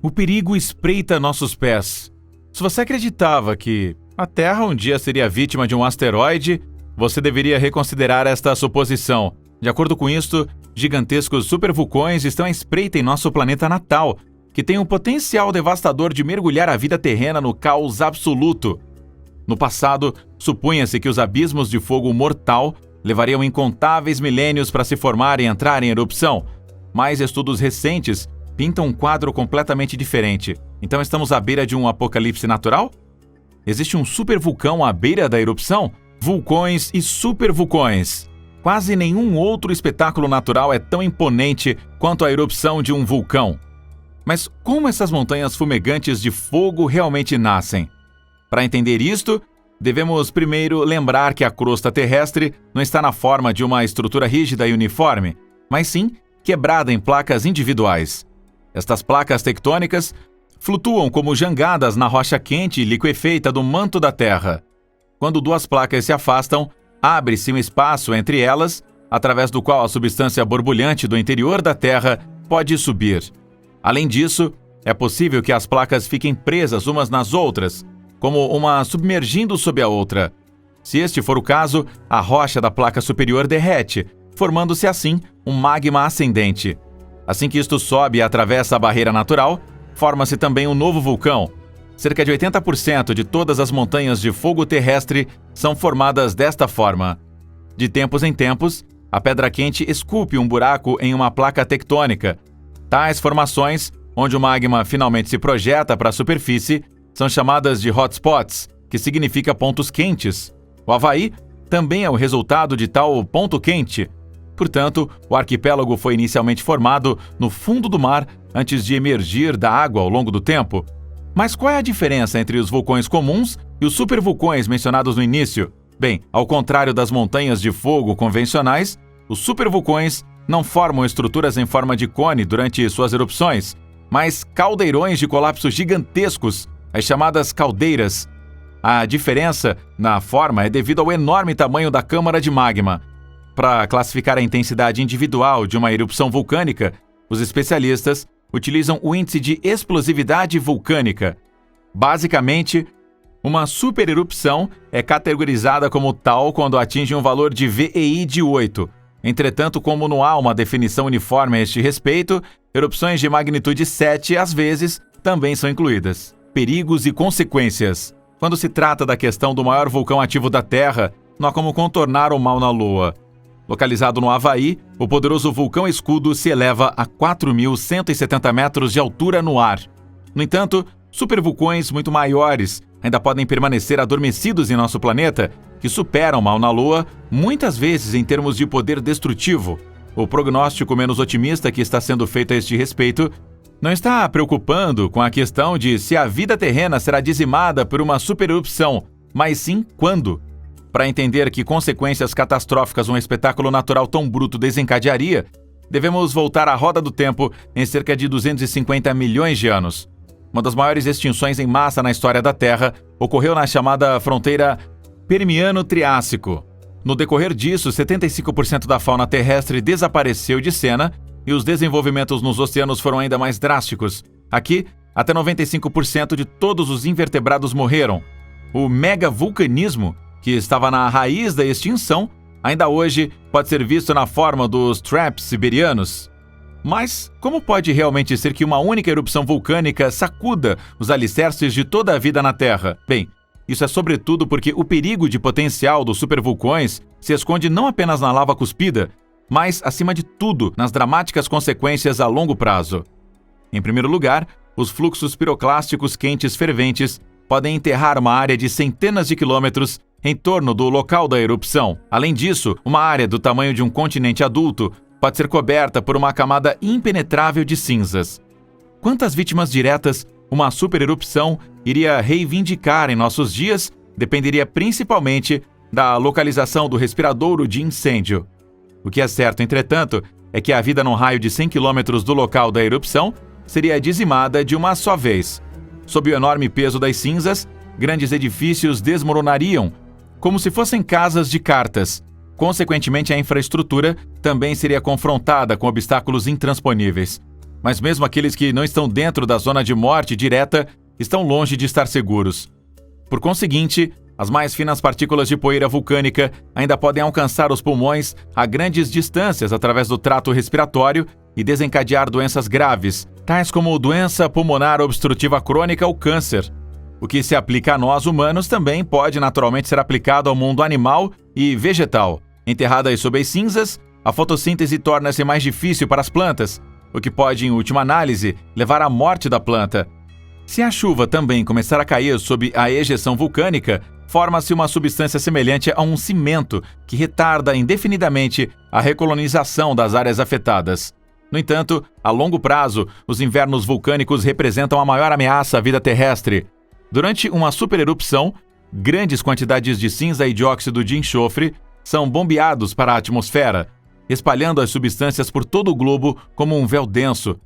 O perigo espreita nossos pés. Se você acreditava que a Terra um dia seria vítima de um asteroide, você deveria reconsiderar esta suposição. De acordo com isto, gigantescos supervulcões estão à espreita em nosso planeta natal, que tem um potencial devastador de mergulhar a vida terrena no caos absoluto. No passado, supunha-se que os abismos de fogo mortal levariam incontáveis milênios para se formar e entrar em erupção, mas estudos recentes pintam um quadro completamente diferente. Então estamos à beira de um apocalipse natural? Existe um supervulcão à beira da erupção? Vulcões e supervulcões. Quase nenhum outro espetáculo natural é tão imponente quanto a erupção de um vulcão. Mas como essas montanhas fumegantes de fogo realmente nascem? Para entender isto, devemos primeiro lembrar que a crosta terrestre não está na forma de uma estrutura rígida e uniforme, mas sim quebrada em placas individuais. Estas placas tectônicas flutuam como jangadas na rocha quente e liquefeita do manto da Terra. Quando duas placas se afastam, abre-se um espaço entre elas, através do qual a substância borbulhante do interior da Terra pode subir. Além disso, é possível que as placas fiquem presas umas nas outras, como uma submergindo sob a outra. Se este for o caso, a rocha da placa superior derrete, formando-se assim um magma ascendente. Assim que isto sobe e atravessa a barreira natural, forma-se também um novo vulcão. Cerca de 80% de todas as montanhas de fogo terrestre são formadas desta forma. De tempos em tempos, a pedra quente esculpe um buraco em uma placa tectônica. Tais formações, onde o magma finalmente se projeta para a superfície, são chamadas de hotspots, que significa pontos quentes. O Havaí também é o resultado de tal ponto quente. Portanto, o arquipélago foi inicialmente formado no fundo do mar antes de emergir da água ao longo do tempo. Mas qual é a diferença entre os vulcões comuns e os supervulcões mencionados no início? Bem, ao contrário das montanhas de fogo convencionais, os supervulcões não formam estruturas em forma de cone durante suas erupções, mas caldeirões de colapso gigantescos, as chamadas caldeiras. A diferença na forma é devido ao enorme tamanho da câmara de magma. Para classificar a intensidade individual de uma erupção vulcânica, os especialistas utilizam o índice de explosividade vulcânica. Basicamente, uma supererupção é categorizada como tal quando atinge um valor de VEI de 8. Entretanto, como não há uma definição uniforme a este respeito, erupções de magnitude 7, às vezes, também são incluídas. Perigos e consequências. Quando se trata da questão do maior vulcão ativo da Terra, não há como contornar o mal na Lua. Localizado no Havaí, o poderoso vulcão Escudo se eleva a 4.170 metros de altura no ar. No entanto, supervulcões muito maiores ainda podem permanecer adormecidos em nosso planeta, que superam Mauna Loa muitas vezes em termos de poder destrutivo. O prognóstico menos otimista que está sendo feito a este respeito não está preocupando com a questão de se a vida terrena será dizimada por uma supererupção, mas sim quando. Para entender que consequências catastróficas um espetáculo natural tão bruto desencadearia, devemos voltar à roda do tempo em cerca de 250 milhões de anos. Uma das maiores extinções em massa na história da Terra ocorreu na chamada fronteira Permiano-Triássico. No decorrer disso, 75% da fauna terrestre desapareceu de cena e os desenvolvimentos nos oceanos foram ainda mais drásticos. Aqui, até 95% de todos os invertebrados morreram. O megavulcanismo, que estava na raiz da extinção, ainda hoje pode ser visto na forma dos traps siberianos. Mas como pode realmente ser que uma única erupção vulcânica sacuda os alicerces de toda a vida na Terra? Bem, isso é sobretudo porque o perigo de potencial dos supervulcões se esconde não apenas na lava cuspida, mas, acima de tudo, nas dramáticas consequências a longo prazo. Em primeiro lugar, os fluxos piroclásticos quentes ferventes podem enterrar uma área de centenas de quilômetros em torno do local da erupção. Além disso, uma área do tamanho de um continente adulto pode ser coberta por uma camada impenetrável de cinzas. Quantas vítimas diretas uma supererupção iria reivindicar em nossos dias dependeria principalmente da localização do respiradouro de incêndio. O que é certo, entretanto, é que a vida num raio de 100 km do local da erupção seria dizimada de uma só vez. Sob o enorme peso das cinzas, grandes edifícios desmoronariam, como se fossem casas de cartas. Consequentemente, a infraestrutura também seria confrontada com obstáculos intransponíveis. mas mesmo aqueles que não estão dentro da zona de morte direta estão longe de estar seguros. Por conseguinte, as mais finas partículas de poeira vulcânica ainda podem alcançar os pulmões a grandes distâncias através do trato respiratório e desencadear doenças graves, tais como doença pulmonar obstrutiva crônica ou câncer. O que se aplica a nós humanos também pode naturalmente ser aplicado ao mundo animal e vegetal. Enterradas sob as cinzas, a fotossíntese torna-se mais difícil para as plantas, o que pode, em última análise, levar à morte da planta. Se a chuva também começar a cair sob a ejeção vulcânica, forma-se uma substância semelhante a um cimento que retarda indefinidamente a recolonização das áreas afetadas. No entanto, a longo prazo, os invernos vulcânicos representam a maior ameaça à vida terrestre. Durante uma supererupção, grandes quantidades de cinza e dióxido de enxofre são bombeados para a atmosfera, espalhando as substâncias por todo o globo como um véu denso.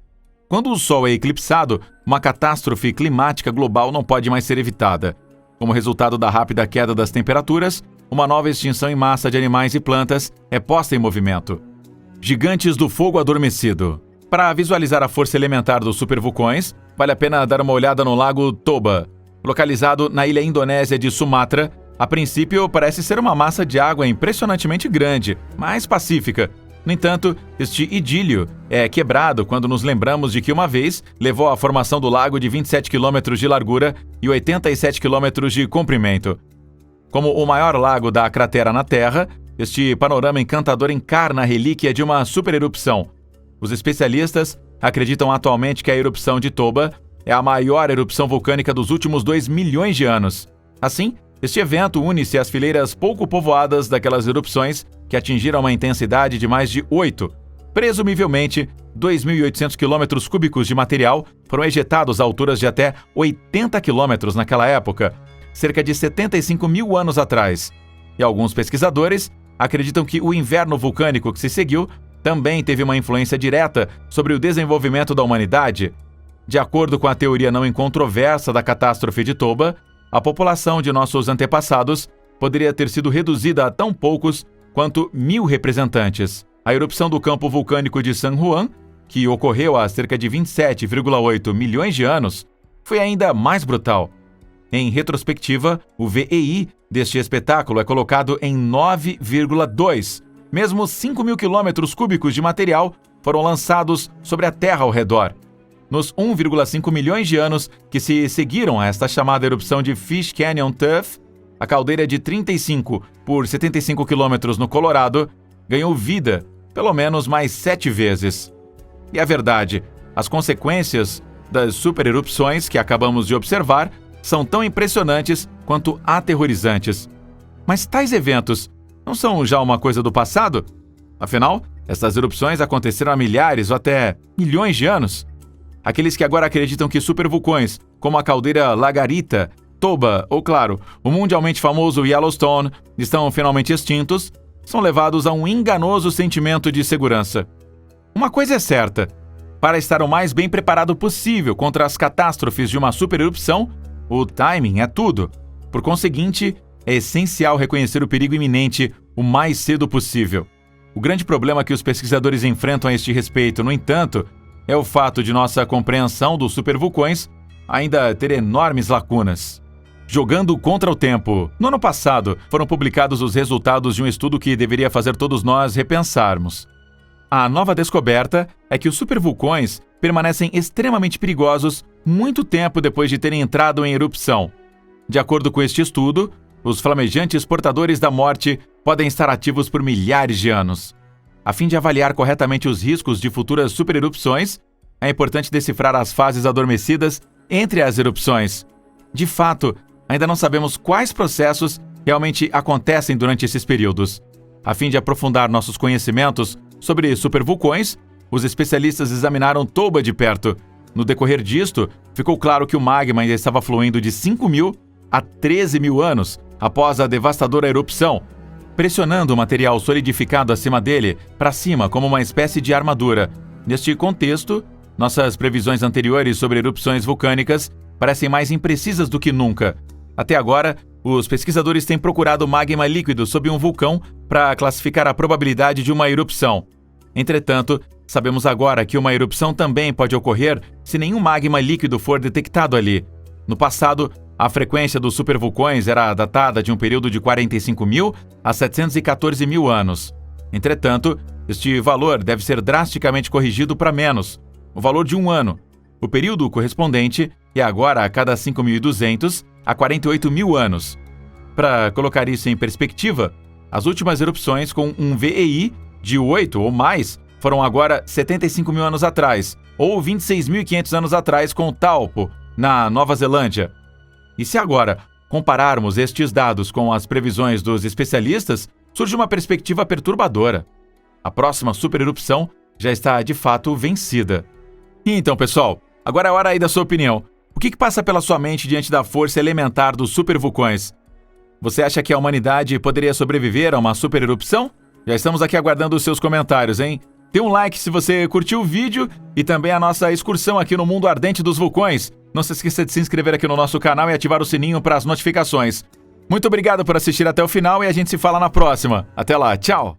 Quando o Sol é eclipsado, uma catástrofe climática global não pode mais ser evitada. Como resultado da rápida queda das temperaturas, uma nova extinção em massa de animais e plantas é posta em movimento. Gigantes do fogo adormecido. Para visualizar a força elementar dos supervulcões, vale a pena dar uma olhada no lago Toba. Localizado na ilha indonésia de Sumatra, a princípio parece ser uma massa de água impressionantemente grande, mas pacífica. No entanto, este idílio é quebrado quando nos lembramos de que uma vez levou à formação do lago de 27 km de largura e 87 km de comprimento. Como o maior lago da cratera na Terra, este panorama encantador encarna a relíquia de uma supererupção. Os especialistas acreditam atualmente que a erupção de Toba é a maior erupção vulcânica dos últimos 2 milhões de anos. Assim, este evento une-se às fileiras pouco povoadas daquelas erupções que atingiram uma intensidade de mais de 8. Presumivelmente, 2.800 km cúbicos de material foram ejetados a alturas de até 80 km naquela época, cerca de 75 mil anos atrás. E alguns pesquisadores acreditam que o inverno vulcânico que se seguiu também teve uma influência direta sobre o desenvolvimento da humanidade. De acordo com a teoria não incontroversa da catástrofe de Toba, a população de nossos antepassados poderia ter sido reduzida a tão poucos quanto 1.000 representantes. A erupção do campo vulcânico de San Juan, que ocorreu há cerca de 27,8 milhões de anos, foi ainda mais brutal. Em retrospectiva, o VEI deste espetáculo é colocado em 9,2. Mesmo 5.000 quilômetros cúbicos de material foram lançados sobre a Terra ao redor. Nos 1,5 milhões de anos que se seguiram a esta chamada erupção de Fish Canyon Tuff, a caldeira de 35 por 75 quilômetros no Colorado ganhou vida pelo menos mais 7 vezes. E a verdade, as consequências das supererupções que acabamos de observar são tão impressionantes quanto aterrorizantes. Mas tais eventos não são já uma coisa do passado? Afinal, essas erupções aconteceram há milhares ou até milhões de anos. Aqueles que agora acreditam que supervulcões, como a caldeira Lagarita, Toba ou, claro, o mundialmente famoso Yellowstone, estão finalmente extintos, são levados a um enganoso sentimento de segurança. Uma coisa é certa: para estar o mais bem preparado possível contra as catástrofes de uma supererupção, o timing é tudo. Por conseguinte, é essencial reconhecer o perigo iminente o mais cedo possível. O grande problema que os pesquisadores enfrentam a este respeito, no entanto, é o fato de nossa compreensão dos supervulcões ainda ter enormes lacunas. Jogando contra o tempo. No ano passado, foram publicados os resultados de um estudo que deveria fazer todos nós repensarmos. A nova descoberta é que os supervulcões permanecem extremamente perigosos muito tempo depois de terem entrado em erupção. De acordo com este estudo, os flamejantes portadores da morte podem estar ativos por milhares de anos. A fim de avaliar corretamente os riscos de futuras supererupções, é importante decifrar as fases adormecidas entre as erupções. De fato, ainda não sabemos quais processos realmente acontecem durante esses períodos. A fim de aprofundar nossos conhecimentos sobre supervulcões, os especialistas examinaram Toba de perto. No decorrer disto, ficou claro que o magma ainda estava fluindo de 5.000 a 13.000 anos após a devastadora erupção, pressionando o material solidificado acima dele para cima como uma espécie de armadura. Neste contexto, nossas previsões anteriores sobre erupções vulcânicas parecem mais imprecisas do que nunca. Até agora, os pesquisadores têm procurado magma líquido sob um vulcão para classificar a probabilidade de uma erupção. Entretanto, Sabemos agora que uma erupção também pode ocorrer se nenhum magma líquido for detectado ali. No passado, a frequência dos supervulcões era datada de um período de 45.000 a 714.000 anos. Entretanto, este valor deve ser drasticamente corrigido para menos, o valor de um ano. O período correspondente é agora a cada 5.200 a 48.000 anos. Para colocar isso em perspectiva, as últimas erupções com um VEI de 8 ou mais foram agora 75.000 anos atrás, ou 26.500 anos atrás com Taupo, na Nova Zelândia. E se agora compararmos estes dados com as previsões dos especialistas, surge uma perspectiva perturbadora. A próxima supererupção já está de fato vencida. E então, pessoal, agora é hora aí da sua opinião. O que passa pela sua mente diante da força elementar dos supervulcões? Você acha que a humanidade poderia sobreviver a uma supererupção? Já estamos aqui aguardando os seus comentários, hein? Dê um like se você curtiu o vídeo e também a nossa excursão aqui no mundo ardente dos vulcões. Não se esqueça de se inscrever aqui no nosso canal e ativar o sininho para as notificações. Muito obrigado por assistir até o final e a gente se fala na próxima. Até lá, tchau!